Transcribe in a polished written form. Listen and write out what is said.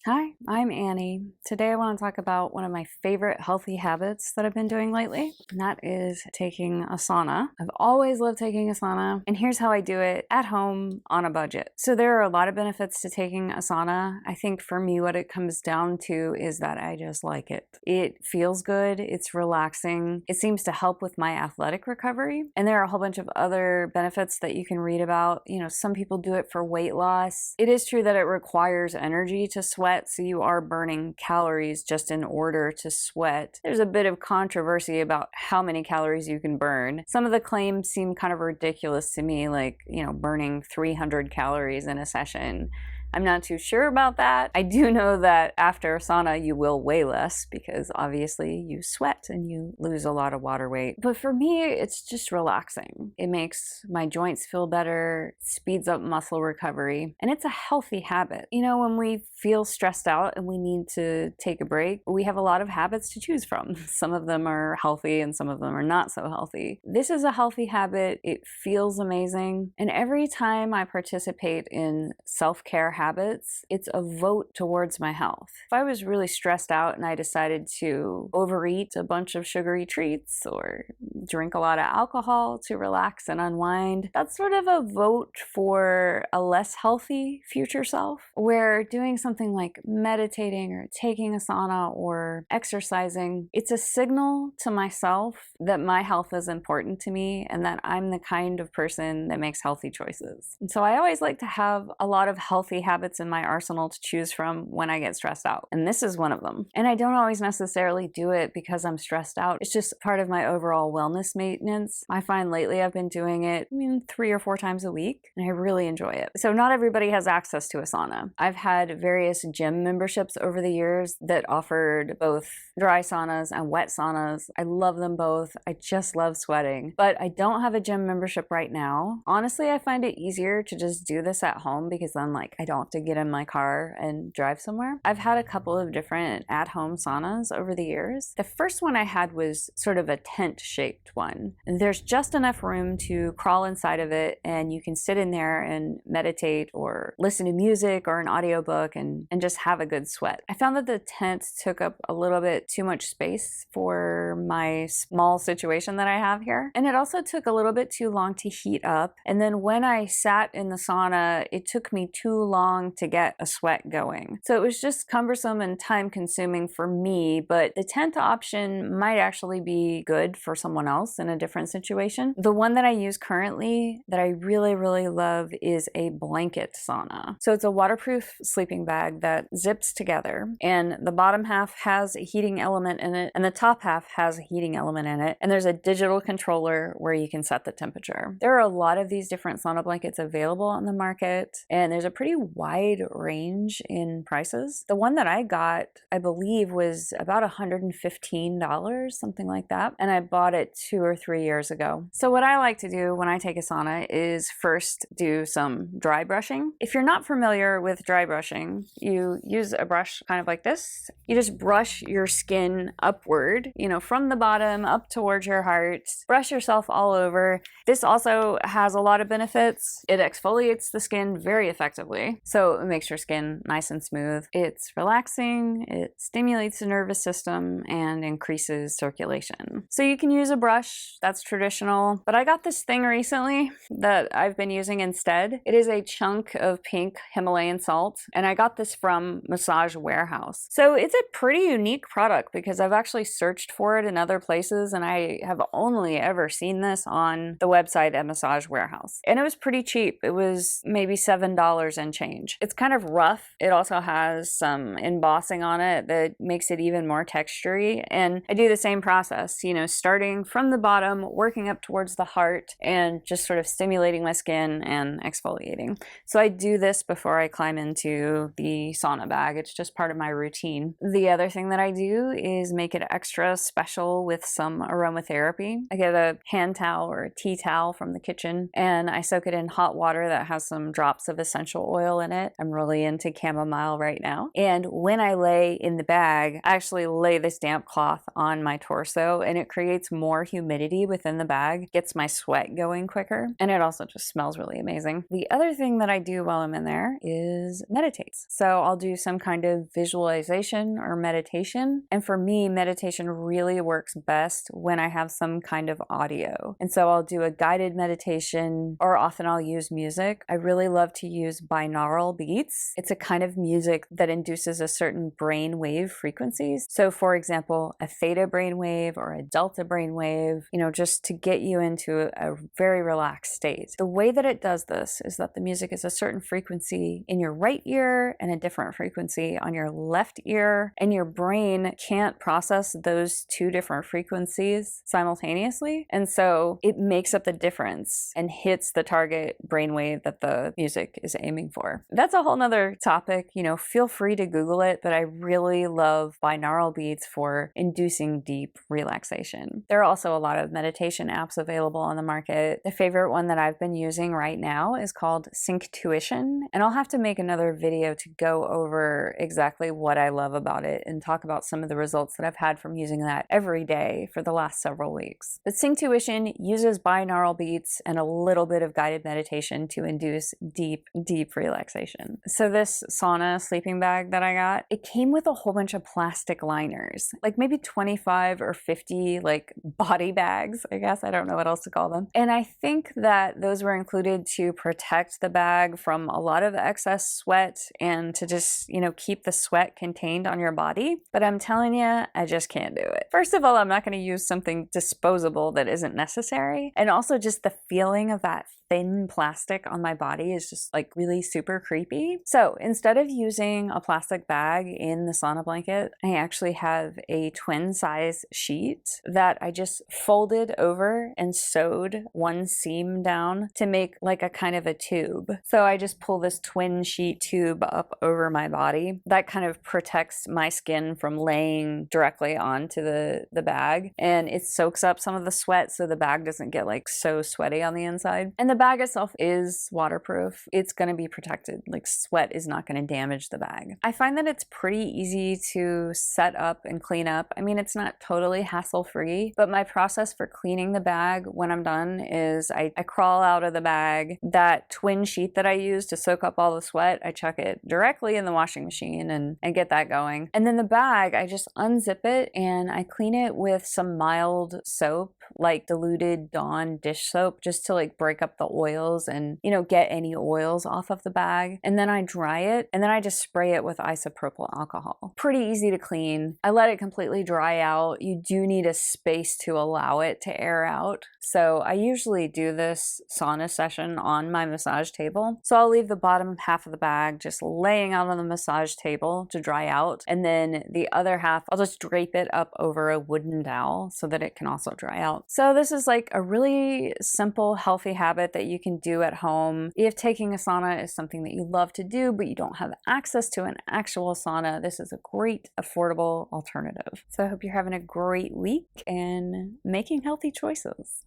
Hi, I'm Annie. Today I want to talk about one of my favorite healthy habits that I've been doing lately, and that is taking a sauna. I've always loved taking a sauna, and here's how I do it at home on a budget. So there are a lot of benefits to taking a sauna. I think for me what it comes down to is that I just like it. It feels good, it's relaxing, it seems to help with my athletic recovery, and there are a whole bunch of other benefits that you can read about. You know, some people do it for weight loss. It is true that it requires energy to sweat, so you are burning calories just in order to sweat. There's a bit of controversy about how many calories you can burn. Some of the claims seem kind of ridiculous to me, like, burning 300 calories in a session. I'm not too sure about that. I do know that after a sauna, you will weigh less because obviously you sweat and you lose a lot of water weight. But for me, it's just relaxing. It makes my joints feel better, speeds up muscle recovery, and it's a healthy habit. You know, when we feel stressed out and we need to take a break, we have a lot of habits to choose from. Some of them are healthy and some of them are not so healthy. This is a healthy habit. It feels amazing. And every time I participate in self-care habits, it's a vote towards my health. If I was really stressed out and I decided to overeat a bunch of sugary treats or drink a lot of alcohol to relax and unwind, that's sort of a vote for a less healthy future self, where doing something like meditating or taking a sauna or exercising, it's a signal to myself that my health is important to me and that I'm the kind of person that makes healthy choices. And so I always like to have a lot of healthy habits in my arsenal to choose from when I get stressed out. And this is one of them. And I don't always necessarily do it because I'm stressed out. It's just part of my overall wellness maintenance. I find lately I've been doing it 3 or 4 times a week, and I really enjoy it. So not everybody has access to a sauna. I've had various gym memberships over the years that offered both dry saunas and wet saunas. I love them both. I just love sweating. But I don't have a gym membership right now. Honestly, I find it easier to just do this at home because then I don't have to get in my car and drive somewhere. I've had a couple of different at-home saunas over the years. The first one I had was sort of a tent-shaped one. And there's just enough room to crawl inside of it, and you can sit in there and meditate or listen to music or an audiobook and just have a good sweat. I found that the tent took up a little bit too much space for my small situation that I have here. And it also took a little bit too long to heat up. And then when I sat in the sauna, it took me too long to get a sweat going. So it was just cumbersome and time consuming for me, but the tent option might actually be good for someone else in a different situation. The one that I use currently that I really, really love is a blanket sauna. So it's a waterproof sleeping bag that zips together, and the bottom half has a heating element in it, and the top half has a heating element in it, and there's a digital controller where you can set the temperature. There are a lot of these different sauna blankets available on the market, and there's a pretty wide range in prices. The one that I got, I believe, was about $115, something like that, and I bought it 2 or 3 years ago. So what I like to do when I take a sauna is first do some dry brushing. If you're not familiar with dry brushing, you use a brush kind of like this. You just brush your skin upward, from the bottom up towards your heart. Brush yourself all over. This also has a lot of benefits. It exfoliates the skin very effectively, so it makes your skin nice and smooth. It's relaxing, it stimulates the nervous system, and increases circulation. So you can use a brush, that's traditional, but I got this thing recently that I've been using instead. It is a chunk of pink Himalayan salt, and I got this from Massage Warehouse. So it's a pretty unique product because I've actually searched for it in other places, and I have only ever seen this on the website at Massage Warehouse. And it was pretty cheap. It was maybe $7 and change. It's kind of rough. It also has some embossing on it that makes it even more textury. And I do the same process, starting from the bottom, working up towards the heart, and just sort of stimulating my skin and exfoliating. So I do this before I climb into the sauna bag. It's just part of my routine. The other thing that I do is make it extra special with some aromatherapy. I get a hand towel or a tea towel from the kitchen, and I soak it in hot water that has some drops of essential oil in it. I'm really into chamomile right now. And when I lay in the bag, I actually lay this damp cloth on my torso, and it creates more humidity within the bag, gets my sweat going quicker, and it also just smells really amazing. The other thing that I do while I'm in there is meditate. So I'll do some kind of visualization or meditation. And for me, meditation really works best when I have some kind of audio. And so I'll do a guided meditation, or often I'll use music. I really love to use binaural beats. It's a kind of music that induces a certain brain wave frequencies. So for example, a theta brain wave or a delta brain wave, just to get you into a very relaxed state. The way that it does this is that the music is a certain frequency in your right ear and a different frequency on your left ear, and your brain can't process those two different frequencies simultaneously. And so it makes up the difference and hits the target brainwave that the music is aiming for. That's a whole nother topic. Feel free to Google it, but I really love binaural beats for inducing deep relaxation. There are also a lot of meditation apps available on the market. The favorite one that I've been using right now is called Synctuition, and I'll have to make another video to go over exactly what I love about it and talk about some of the results that I've had from using that every day for the last several weeks. But Synctuition uses binaural beats and a little bit of guided meditation to induce deep, deep relaxation. So this sauna sleeping bag that I got, it came with a whole bunch of plastic liners, like maybe 25 or 50 like body bags, I guess. I don't know what else to call them. And I think that those were included to protect the bag from a lot of excess sweat and to just, keep the sweat contained on your body. But I'm telling you, I just can't do it. First of all, I'm not going to use something disposable that isn't necessary. And also just the feeling of that thin plastic on my body is just like really super creepy. So instead of using a plastic bag in the sauna blanket, I actually have a twin size sheet that I just folded over and sewed one seam down to make like a kind of a tube. So I just pull this twin sheet tube up over my body. That kind of protects my skin from laying directly onto the bag, and it soaks up some of the sweat so the bag doesn't get like so sweaty on the inside. And the bag itself is waterproof. It's going to be protected. Like sweat is not going to damage the bag. I find that it's pretty easy to set up and clean up. I mean, it's not totally hassle-free, but my process for cleaning the bag when I'm done is I crawl out of the bag. That twin sheet that I use to soak up all the sweat, I chuck it directly in the washing machine and get that going. And then the bag, I just unzip it and I clean it with some mild soap, like diluted Dawn dish soap, just to like break up the oils and, get any oils off of the bag. And then I dry it, and then I just spray it with isopropyl alcohol. Pretty easy to clean. I let it completely dry out. You do need a space to allow it to air out. So I usually do this sauna session on my massage table. So I'll leave the bottom half of the bag just laying out on the massage table to dry out. And then the other half, I'll just drape it up over a wooden dowel so that it can also dry out. So this is like a really simple, healthy habit that you can do at home. If taking a sauna is something that you love to do, but you don't have access to an actual sauna, this is a great, affordable alternative. So I hope you're having a great week and making healthy choices.